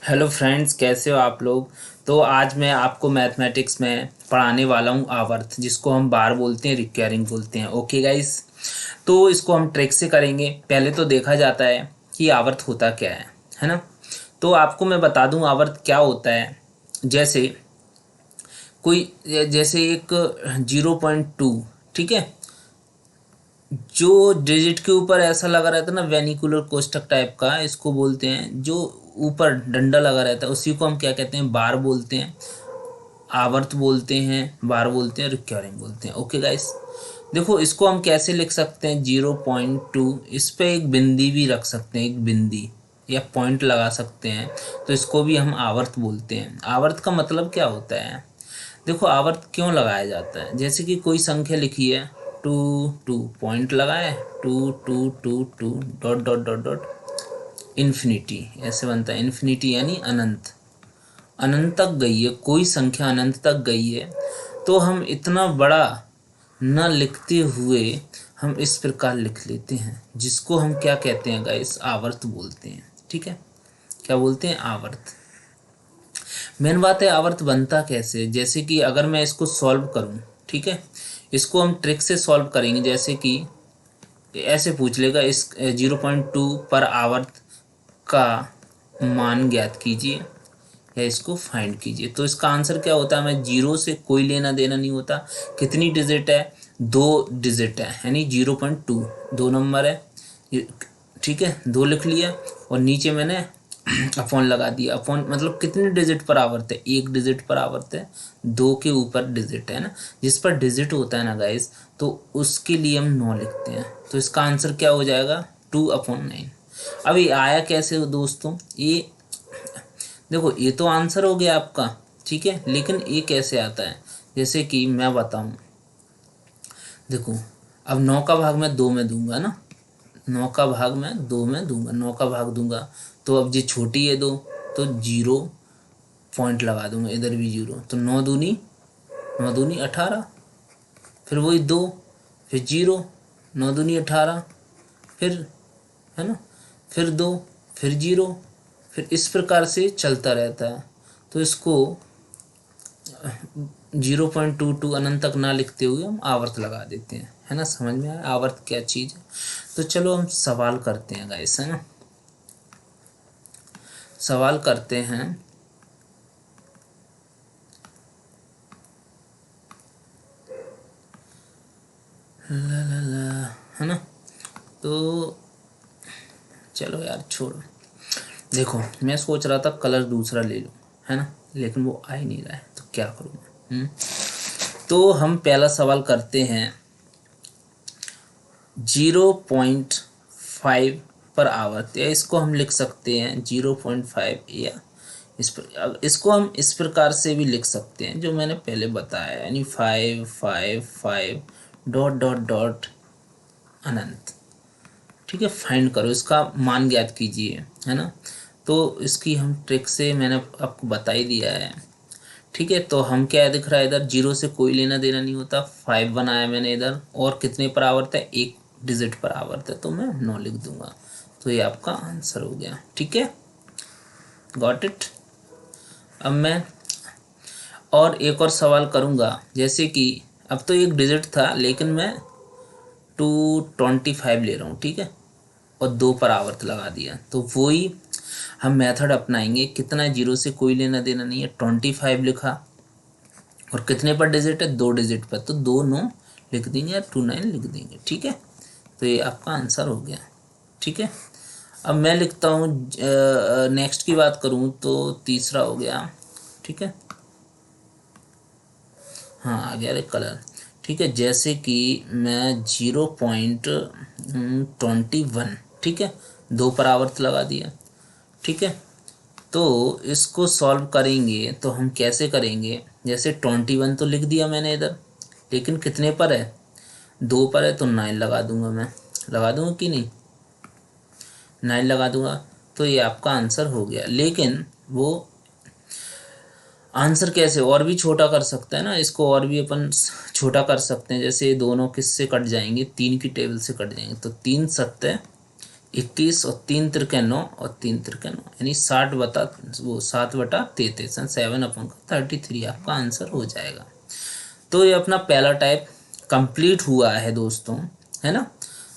Hello friends, कैसे हो आप लोग। तो आज मैं आपको मैथमेटिक्स में पढ़ाने वाला हूँ आवर्त, जिसको हम बार बोलते हैं, रिकरिंग बोलते हैं। ओके गाइस, तो इसको हम ट्रिक से करेंगे। पहले तो देखा जाता है कि आवर्त होता क्या है ना। तो आपको मैं बता दूं आवर्त क्या होता है। जैसे कोई जैसे एक 0.2, ठीक है, जो डिजिट के ऊपर ऐसा लगा रहता है ना, वेनिकुलर कोष्ठक टाइप का, इसको बोलते हैं। जो ऊपर डंडा लगा रहता है उसी को हम क्या कहते हैं, बार बोलते हैं, आवर्त बोलते हैं, बार बोलते हैं, रिकरिंग बोलते हैं। ओके गाइस, देखो इसको हम कैसे लिख सकते हैं। 0.2, इस पे एक बिंदी भी रख सकते हैं, एक बिंदी या पॉइंट लगा सकते हैं, तो इसको भी हम आवर्त बोलते हैं। आवर्त का मतलब क्या होता है, देखो आवर्त क्यों लगाया जाता है। जैसे कि कोई संख्या लिखी है, 2 पॉइंट लगाए, 2 dot dot dot dot infinity, ऐसे बनता है। इन्फिनिटी यानी अनंत, अनंत तक गई है कोई संख्या, अनंत तक गई है, तो हम इतना बड़ा न लिखते हुए हम इस प्रकार लिख लेते हैं, जिसको हम क्या कहते हैं गाइस, आवर्त बोलते हैं। ठीक है, क्या बोलते हैं, आवर्त। मेन बात है आवर्त बनता कैसे। जैसे कि अगर मैं इसको सॉल्व करूं, ठीक है, इसको हम ट्रिक से सॉल्व करेंगे। जैसे कि ऐसे पूछ लेगा, इस 0.2 पर आवर्त का मान ज्ञात कीजिए या इसको फाइंड कीजिए। तो इसका आंसर क्या होता है, हमें जीरो से कोई लेना देना नहीं होता। कितनी डिजिट है, 2 डिजिट है, यानी 0.2 दो नंबर है। ठीक है, दो लिख लिया और नीचे मैंने अपॉन लगा दिया। अपॉन मतलब कितने डिजिट पर आवर्त है, एक डिजिट पर आवर्त है, दो के ऊपर डिजिट है ना। जिस पर डिजिट होता है ना गाइस, तो उसके लिए हम 9 लिखते हैं। तो इसका आंसर क्या हो जाएगा, 2/9। अब ये आया कैसे हो दोस्तों, ये देखो, ये तो आंसर हो गया आपका, ठीक है, लेकिन ये कैसे आता है, जैसे कि मैं बताऊं। देखो, अब 9 का भाग मैं 2 में दूंगा ना, 9 का भाग मैं 2 में दूंगा, 9 का भाग दूंगा, तो अब ये छोटी है 2, तो 0 पॉइंट लगा दूंगा, इधर भी 0, तो 9 दूनी 18, फिर वही 2, फिर 0, 9 दूनी 18, फिर, है ना, फिर 2, फिर 0, फिर इस प्रकार से चलता रहता है। तो इसको 0.22 अनंत तक ना लिखते हुए हम आवर्त लगा देते हैं, है ना। समझ में आया आवर्त क्या चीज़ है। तो चलो हम सवाल करते हैं गाइस, है ना, सवाल करते हैं। ला ला ला, है ना। तो चलो यार छोड़ो। देखो, मैं सोच रहा था कलर दूसरा ले लूँ, है ना, लेकिन वो आ ही नहीं रहा है, तो क्या करूँ मैं। तो हम पहला सवाल करते हैं। 0.5 पर आवर्त, या इसको हम लिख सकते हैं 0.5, या इसको हम इस प्रकार से भी लिख सकते हैं जो मैंने पहले बताया, यानी 5 डॉट डॉट डॉट अनंत। ठीक है, फाइंड करो, इसका मान ज्ञात कीजिए, है ना। तो इसकी हम ट्रिक से मैंने आपको बता ही दिया है। ठीक है, तो हम क्या दिख रहा है इधर, 0 से कोई लेना देना नहीं होता, 5 बनाया मैंने इधर, और कितने पर आवर्त है, एक डिजिट पर आवर्त है, तो मैं 9 लिख दूंगा। तो ये आपका आंसर हो गया। ठीक है, गॉट इट। अब मैं और एक और सवाल करूँगा। जैसे कि अब तो एक डिजिट था, लेकिन मैं 225 ले रहा हूँ, ठीक है, और 2 पर आवर्त लगा दिया। तो वही हम मेथड अपनाएंगे। कितना, 0 से कोई लेना देना नहीं है, 25 लिखा, और कितने पर डिजिट है, 2 डिजिट पर, तो 2 9 लिख देंगे या 29 लिख देंगे। ठीक है, तो ये आपका आंसर हो गया। ठीक है, अब मैं लिखता हूँ, नेक्स्ट की बात करूँ तो तीसरा हो गया। ठीक है, हाँ आ गया रे कलर। ठीक है, जैसे कि मैं 0.21, ठीक है, 2 पर आवर्त लगा दिया। ठीक है, तो इसको सॉल्व करेंगे तो हम कैसे करेंगे। जैसे 21 तो लिख दिया मैंने इधर, लेकिन कितने पर है, 2 पर है, तो 9 लगा दूंगा मैं। लगा दूंगा कि नहीं, 9 लगा दूंगा, तो ये आपका आंसर हो गया। लेकिन वो आंसर कैसे और भी छोटा कर सकते हैं ना, इसको और भी अपन छोटा कर सकते हैं। जैसे दोनों किससे कट जाएंगे, 3 की टेबल से कट जाएंगे, तो 3 सत्ते 21 और 3 त्रिके 9 और 3 त्रिके 9 यानी 7/33 7/33 आपका आंसर हो जाएगा। तो ये अपना पहला टाइप कंप्लीट हुआ है दोस्तों, है ना।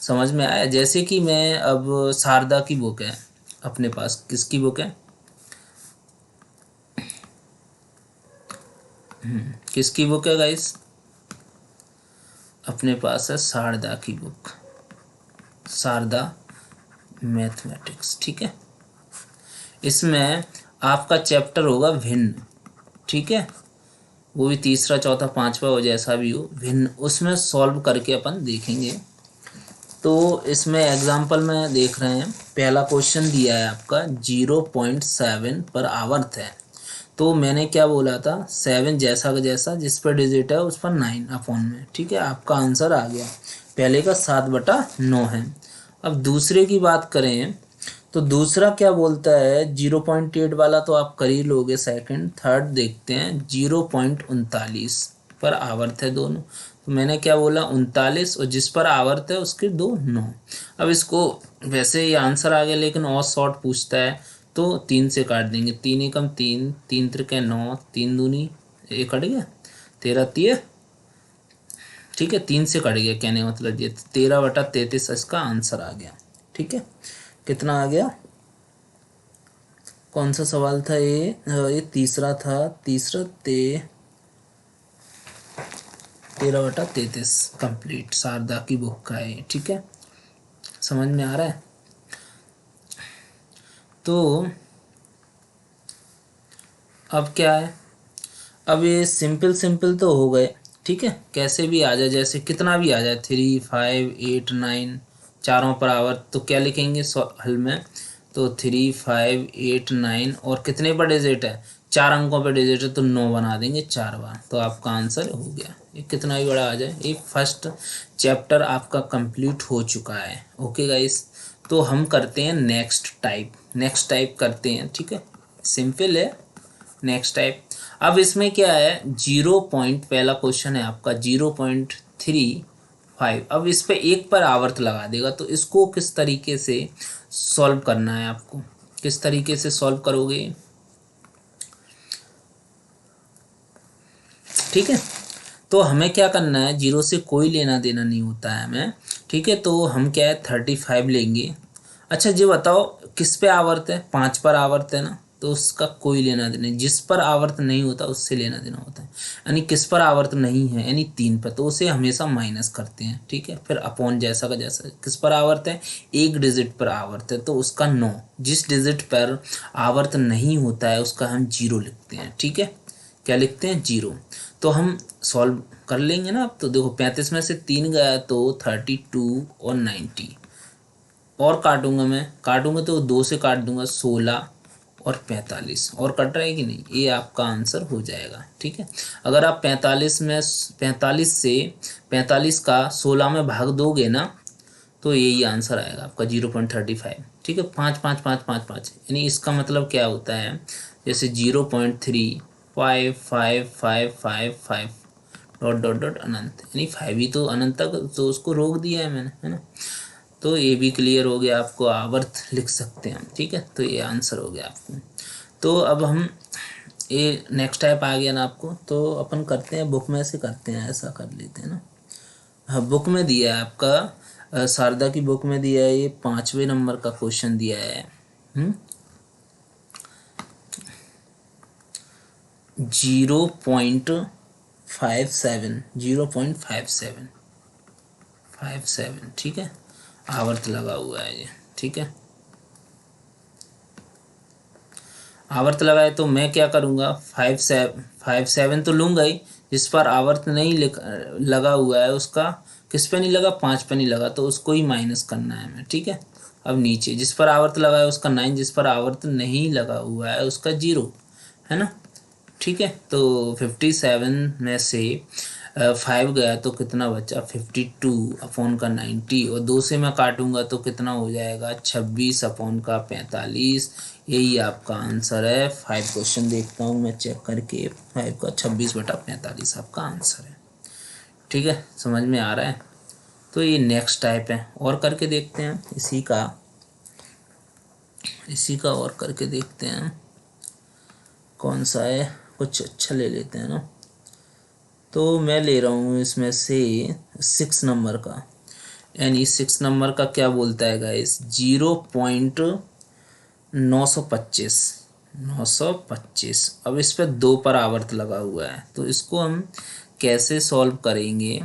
समझ में आया। जैसे कि मैं अब शारदा की बुक है अपने पास, किसकी बुक है, किसकी बुक है गाइस, अपने पास है शारदा की बुक, शारदा मैथमेटिक्स, ठीक है। इसमें आपका चैप्टर होगा भिन्न, ठीक है, वो भी तीसरा चौथा पांचवा हो जैसा भी हो, भिन्न, उसमें सॉल्व करके अपन देखेंगे। तो इसमें एग्जाम्पल में देख रहे हैं, पहला क्वेश्चन दिया है आपका 0.7 पर आवर्त है। तो मैंने क्या बोला था, 7 जैसा का जैसा जिस पर डिजिट है उस पर 9 अपॉन में, ठीक है, आपका आंसर आ गया। पहले का 7/9 है। अब दूसरे की बात करें तो दूसरा क्या बोलता है, 0.8 वाला तो आप कर ही लोगे, सेकंड थर्ड देखते हैं 0.39 पर आवर्त है दोनों। तो मैंने क्या बोला 39, और जिस पर आवर्त है उसके 2 9। अब इसको वैसे ही आंसर आ गया लेकिन और शॉर्ट पूछता है तो 3 से काट देंगे, 3 एकम 3, 3 त्रिके 9, 3 दूनी ये कट गया 13 ठीक है, 3 से कट गया, कहने का मतलब ये 13/33 इसका आंसर आ गया, ठीक है। कितना आ गया, कौन सा सवाल था ये तीसरा था, तीसरा 13/33 कंप्लीट शारदा की बुक का है, ठीक है। समझ में आ रहा है। तो अब क्या है, अब ये सिंपल सिंपल तो हो गए, ठीक है, कैसे भी आ जाए, जैसे कितना भी आ जाए 3 5 8 9 चारों पर आवर्त, तो क्या लिखेंगे हल में, तो 3 5 8 9 और कितने पर डिजिट है, 4 अंकों पर डिजिट है तो 9 बना देंगे 4 बार, तो आपका आंसर हो गया। ये कितना भी बड़ा आ जाए, ये फर्स्ट चैप्टर आपका कंप्लीट हो चुका है। ओके गाइस, तो हम करते हैं नेक्स्ट टाइप, नेक्स्ट टाइप करते हैं, ठीक है, सिंपल है। नेक्स्ट टाइप, अब इसमें क्या है, 0 पॉइंट, पहला क्वेश्चन है आपका 0.35, अब इस पे 1 पर आवर्त लगा देगा, तो इसको किस तरीके से सॉल्व करना है आपको, किस तरीके से सॉल्व करोगे, ठीक है। तो हमें क्या करना है, 0 से कोई लेना देना नहीं होता है हमें, ठीक है। तो हम क्या है 35 लेंगे। अच्छा ये बताओ किस पे आवर्त है, 5 पर आवर्त है ना, तो उसका कोई लेना देना नहीं, जिस पर आवर्त नहीं होता उससे लेना देना होता है। यानी किस पर आवर्त नहीं है, यानी 3 पर, तो उसे हमेशा माइनस करते हैं, ठीक है। फिर अपॉन जैसा का जैसा, किस पर आवर्त है, एक डिजिट पर आवर्त है तो उसका 9, जिस डिजिट पर आवर्त नहीं होता है उसका हम 0 लिखते हैं, ठीक है। क्या लिखते हैं, 0। तो हम सॉल्व कर लेंगे ना। अब तो देखो 35 में से 3 गया तो 32 और 90, और काटूंगा, मैं काटूंगा तो 2 से काट दूंगा 16 और 45, और कट रहा है कि नहीं, ये आपका आंसर हो जाएगा, ठीक है। अगर आप 45 से 45 का 16 में भाग दोगे ना तो यही आंसर आएगा आपका 0.35, ठीक है। 5 5 5 5 5, यानी इसका मतलब क्या होता है, जैसे 0.355555 डॉट डॉट डॉट अनंत, यानी 5 ही तो अनंत तक, तो उसको रोक दिया है मैंने, है ना। तो ये भी क्लियर हो गया, आपको आवर्त लिख सकते हैं, ठीक है। तो ये आंसर हो गया आपको। तो अब हम ये नेक्स्ट टाइप आ गया ना आपको, तो अपन करते हैं बुक में से करते हैं, ऐसा कर लेते हैं ना। हाँ, बुक में दिया है आपका शारदा की बुक में दिया है, ये 5वें नंबर का क्वेश्चन दिया है। 0.57 0.57, ठीक है, आवर्त लगा हुआ है ये, ठीक है। आवर्त लगाए तो मैं क्या करूँगा, 57 तो लूँगा ही, जिस पर आवर्त नहीं लगा हुआ है उसका, किस पे नहीं लगा, 5 पे नहीं लगा, तो उसको ही माइनस करना है हमें, ठीक है। अब नीचे जिस पर आवर्त लगा है उसका 9, जिस पर आवर्त नहीं लगा हुआ है उसका 0, है ना, ठीक है। तो 57 में से 5 गया तो कितना बचा, 52 अपॉन का 90, और 2 से मैं काटूंगा तो कितना हो जाएगा, 26 अपॉन का 45, यही आपका आंसर है। 5 क्वेश्चन देखता हूँ मैं चेक करके, 5 का 26/45 आपका आंसर है, ठीक है। समझ में आ रहा है। तो ये नेक्स्ट टाइप है, और करके देखते हैं इसी का। इसी का और करके देखते हैं कौन सा है, कुछ अच्छा ले लेते हैं ना। तो मैं ले रहा हूँ इसमें से 6 नंबर का, यानी 6 नंबर का क्या बोलता है गाइस, 0.925। अब इस पर 2 पर आवर्त लगा हुआ है, तो इसको हम कैसे सॉल्व करेंगे।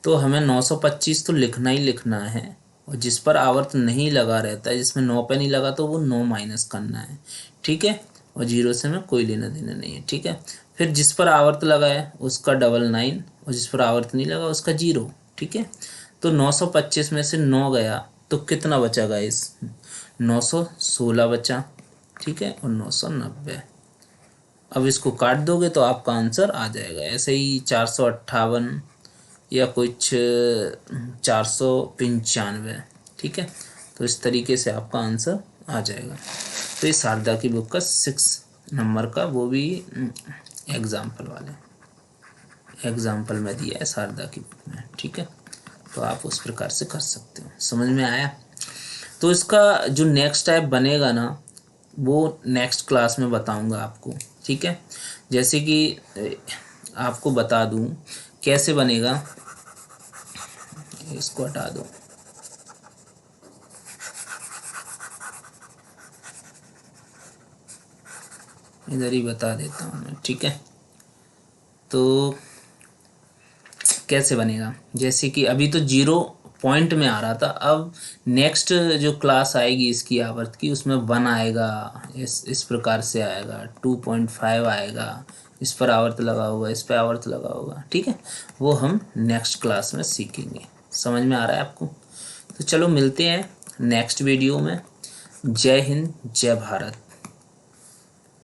तो हमें 925 तो लिखना ही लिखना है, और जिस पर आवर्त नहीं लगा रहता है, जिसमें 9 पे नहीं लगा, तो वो 9 माइनस करना है, ठीक है। और 0 से हमें कोई लेना देना नहीं है, ठीक है। फिर जिस पर आवर्त लगा है उसका 99, और जिस पर आवर्त नहीं लगा उसका 0, ठीक है। तो 925 में से 9 गया तो कितना बचा गाइस, 916 बचा, ठीक है, और 990। अब इसको काट दोगे तो आपका आंसर आ जाएगा। ऐसे ही 458 या कुछ 495, ठीक है। तो इस तरीके से आपका आंसर आ जाएगा। तो ये शारदा की बुक का 6 नंबर का, वो भी एग्जाम्पल में दिया है शारदा की बुक में, ठीक है। तो आप उस प्रकार से कर सकते हो। समझ में आया। तो इसका जो नेक्स्ट टाइप बनेगा ना, वो नेक्स्ट क्लास में बताऊंगा आपको, ठीक है। जैसे कि आपको बता दूं कैसे बनेगा, इसको हटा दो, इधर ही बता देता हूँ मैं, ठीक है। तो कैसे बनेगा, जैसे कि अभी तो 0 पॉइंट में आ रहा था, अब नेक्स्ट जो क्लास आएगी इसकी आवर्त की, उसमें 1 आएगा, इस प्रकार से आएगा, 2.5 आएगा, इस पर आवर्त लगा होगा, इस पर आवर्त लगा होगा, ठीक है। वो हम नेक्स्ट क्लास में सीखेंगे। समझ में आ रहा है आपको। तो चलो मिलते हैं नेक्स्ट वीडियो में। जय हिंद, जय भारत।